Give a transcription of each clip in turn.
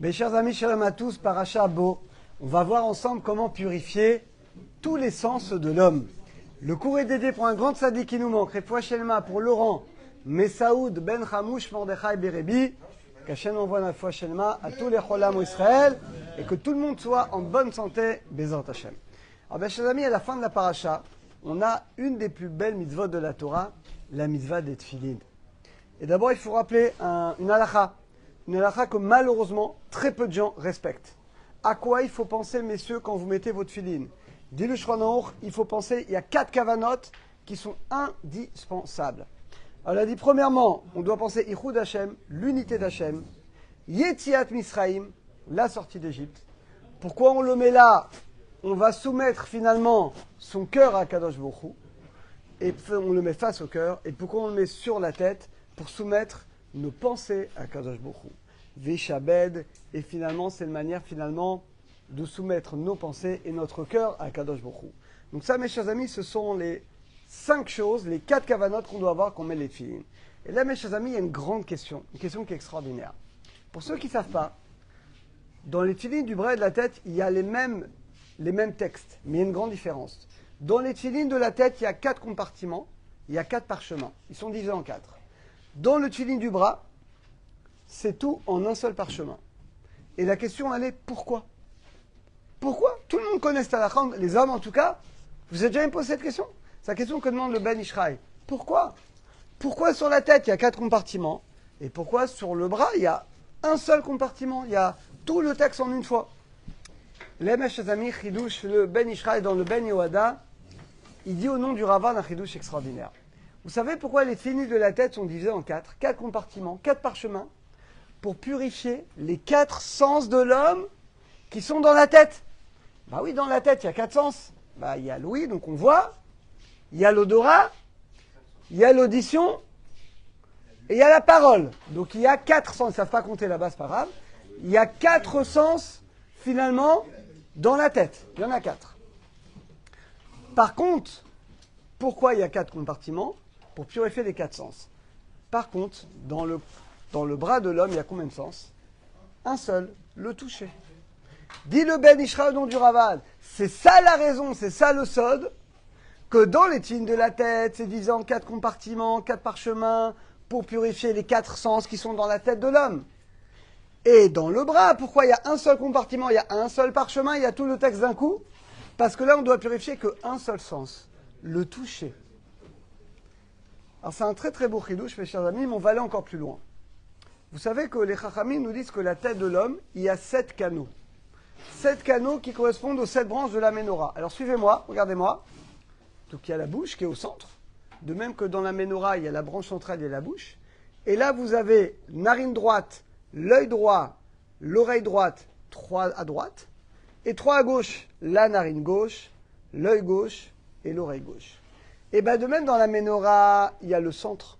Mes chers amis, shalom à tous, Paracha Bo. On va voir ensemble comment purifier tous les sens de l'homme. Le cours est dédié pour un grand tzaddik qui nous manque, Refoua Shelema pour Laurent, Messaoud Ben Hamouch Mordechai Berebi, qu'Hachem envoie la Refoua Shelema à tous les cholam Israël et que tout le monde soit en bonne santé, Bezrat Hashem. Alors, mes chers amis, à la fin de la paracha, on a une des plus belles mitzvot de la Torah, la mitzvah des tfilin. Et d'abord, il faut rappeler une halakha. Une halakha que malheureusement, très peu de gens respectent. À quoi il faut penser, messieurs, quand vous mettez votre filine? Dit le Shulchan Aruch, il faut penser, il y a 4 kavanot qui sont indispensables. Alors, il a dit, premièrement, on doit penser Ichud Hashem, l'unité d'Hashem, Yetziat Misraïm, la sortie d'Égypte. Pourquoi on le met là? On va soumettre finalement son cœur à Kadosh Baruch Hu, et on le met face au cœur. Et pourquoi on le met sur la tête? Pour soumettre nos pensées à Kadosh Baruch Hu. Veshabed, et finalement, c'est une manière de soumettre nos pensées et notre cœur à Kadosh Baruch Hu. Donc ça, mes chers amis, ce sont les 5 choses, les 4 kavanotes qu'on doit avoir quand on met les tefillin. Et là, mes chers amis, il y a une grande question, une question qui est extraordinaire. Pour ceux qui ne savent pas, dans les tefillin du bras et de la tête, il y a les mêmes textes, mais il y a une grande différence. Dans les tefillin de la tête, il y a 4 compartiments, il y a 4 parchemins. Ils sont divisés en 4. Dans le tefillin du bras, c'est tout en un seul parchemin. Et la question, elle est pourquoi? Pourquoi? Tout le monde connaît cette halakha, les hommes en tout cas. Vous avez déjà posé cette question? C'est la question que demande le Ben Ishraï. Pourquoi? Pourquoi sur la tête, il y a 4 compartiments? Et pourquoi sur le bras, il y a un seul compartiment? Il y a tout le texte en une fois. Les Meshazami Chidouche, le Ben Ishraï dans le Ben Yohada, il dit au nom du Ravan un Chidouche extraordinaire. Vous savez pourquoi les tefillin de la tête sont divisés en 4 compartiments, 4 parchemins, pour purifier les 4 sens de l'homme qui sont dans la tête? Bah oui, dans la tête, il y a 4 sens. Bah, il y a l'ouïe, donc on voit. Il y a l'odorat. Il y a l'audition. Et il y a la parole. Donc il y a 4 sens. Ils ne savent pas compter là-bas, c'est pas grave. Il y a 4 sens, finalement, dans la tête. Il y en a 4. Par contre, pourquoi il y a 4 compartiments? Pour purifier les 4 sens. Par contre, dans le bras de l'homme, il y a combien de sens? Un seul, le toucher. Dit le Ben Ishraï au nom du Raval, c'est ça la raison, c'est ça le sod, que dans les tefillin de la tête, c'est divisé en 4 compartiments, 4 parchemins, pour purifier les 4 sens qui sont dans la tête de l'homme. Et dans le bras, pourquoi il y a un seul compartiment, il y a un seul parchemin, il y a tout le texte d'un coup? Parce que là, on doit purifier qu'un seul sens, le toucher. Alors c'est un très très beau chidouche, mes chers amis, mais on va aller encore plus loin. Vous savez que les chachamim nous disent que la tête de l'homme, il y a 7 canaux. 7 canaux qui correspondent aux 7 branches de la menorah. Alors suivez-moi, regardez-moi. Donc il y a la bouche qui est au centre. De même que dans la menorah, il y a la branche centrale et la bouche. Et là, vous avez narine droite, l'œil droit, l'oreille droite, 3 à droite. Et 3 à gauche, la narine gauche, l'œil gauche et l'oreille gauche. Et bien de même dans la menorah, il y a le centre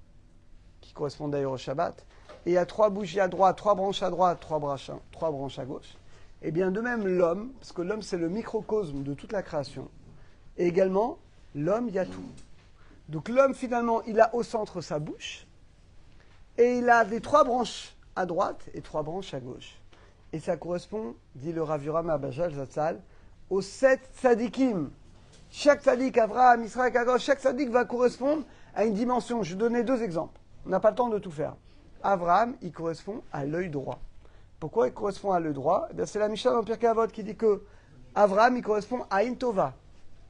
qui correspond d'ailleurs au Shabbat. Et il y a 3 bougies à droite, 3 branches à droite, 3 branches à gauche. Et bien de même l'homme, parce que l'homme c'est le microcosme de toute la création. Et également, l'homme, il y a tout. Donc l'homme finalement, il a au centre sa bouche. Et il a des 3 branches à droite et 3 branches à gauche. Et ça correspond, dit le Rav Yoram Abajal Zatzal, aux 7 tzadikim. Chaque tzadik, Avraham, Israël, à gauche, chaque tzadik va correspondre à une dimension. Je vais donner 2 exemples. On n'a pas le temps de tout faire. Avraham, il correspond à l'œil droit. Pourquoi il correspond à l'œil droit? Eh bien, c'est la Mishnah dans Pirkei Avot qui dit que Avraham, il correspond à Ein Tova.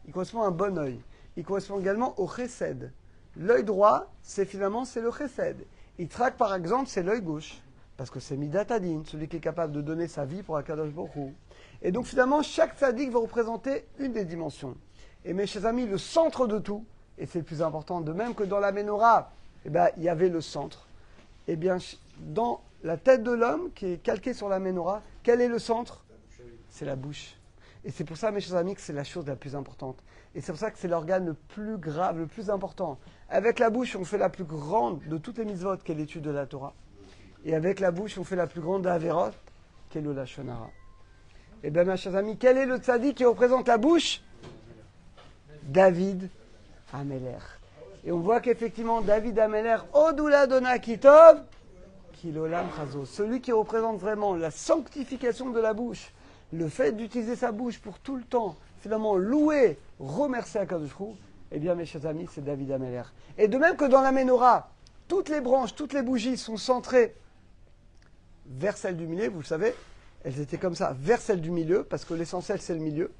Il correspond à un bon œil. Il correspond également au Chesed. L'œil droit, c'est le Chesed. Yitzhak, par exemple, c'est l'œil gauche. Parce que c'est Midat Hadin, celui qui est capable de donner sa vie pour Akadosh Baruch Hu. Et donc, finalement, chaque tzaddik va représenter une des dimensions. Et mes chers amis, le centre de tout, et c'est le plus important, de même que dans la menorah, eh bien, il y avait le centre. Eh bien, dans la tête de l'homme, qui est calquée sur la menorah, quel est le centre? C'est la bouche. Et c'est pour ça, mes chers amis, que c'est la chose la plus importante. Et c'est pour ça que c'est l'organe le plus grave, le plus important. Avec la bouche, on fait la plus grande de toutes les mitzvot, qui est l'étude de la Torah. Et avec la bouche, on fait la plus grande de Averot, qui est le Lashon Hara. Eh bien, mes chers amis, quel est le tzaddik qui représente la bouche? David Améler. Et on voit qu'effectivement, David Améler, Odoula Dona Kitov, Kilolam Chazo. Celui qui représente vraiment la sanctification de la bouche, le fait d'utiliser sa bouche pour tout le temps, finalement louer, remercier Akadosh Hu, eh bien mes chers amis, c'est David Ameler. Et de même que dans la Ménorah, toutes les branches, toutes les bougies sont centrées vers celle du milieu, vous le savez, elles étaient comme ça, vers celle du milieu, parce que l'essentiel c'est le milieu.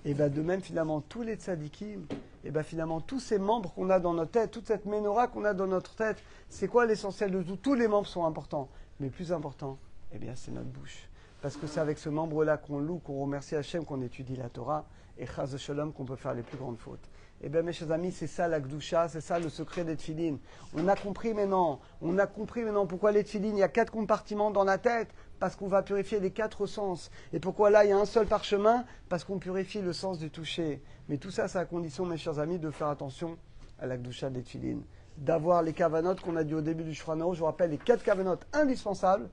Et bien de même finalement tous les tzadikim, et bien finalement tous ces membres qu'on a dans notre tête, toute cette Ménorah qu'on a dans notre tête, c'est quoi l'essentiel de tout? Tous les membres sont importants, mais le plus important, eh bien c'est notre bouche. Parce que c'est avec ce membre-là qu'on loue, qu'on remercie Hachem, qu'on étudie la Torah, et Chaz Shalom qu'on peut faire les plus grandes fautes. Eh bien, mes chers amis, c'est ça la Gdusha, c'est ça le secret des tefilines. On a compris maintenant pourquoi les tefilines, il y a 4 compartiments dans la tête, parce qu'on va purifier les 4 sens. Et pourquoi là, il y a un seul parchemin? Parce qu'on purifie le sens du toucher. Mais tout ça, c'est à condition, mes chers amis, de faire attention à la Gdusha des tefilines. D'avoir les kavanotes qu'on a dit au début du Shulchan Aruch. Je vous rappelle les 4 kavanotes indispensables.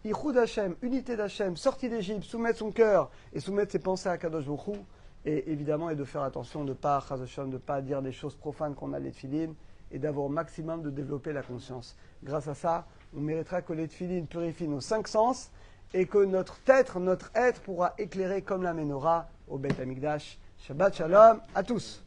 Ichud Hashem, unité d'Hashem, sortie d'Égypte, soumettre son cœur et soumettre ses pensées à Kadosh Baruch Hu. Et évidemment, et de faire attention de ne pas dire des choses profanes qu'on a les tefilines et d'avoir au maximum de développer la conscience. Grâce à ça, on méritera que les tefilines purifient nos 5 sens et que notre être pourra éclairer comme la Ménorah au Beit Hamikdash. Shabbat Shalom à tous.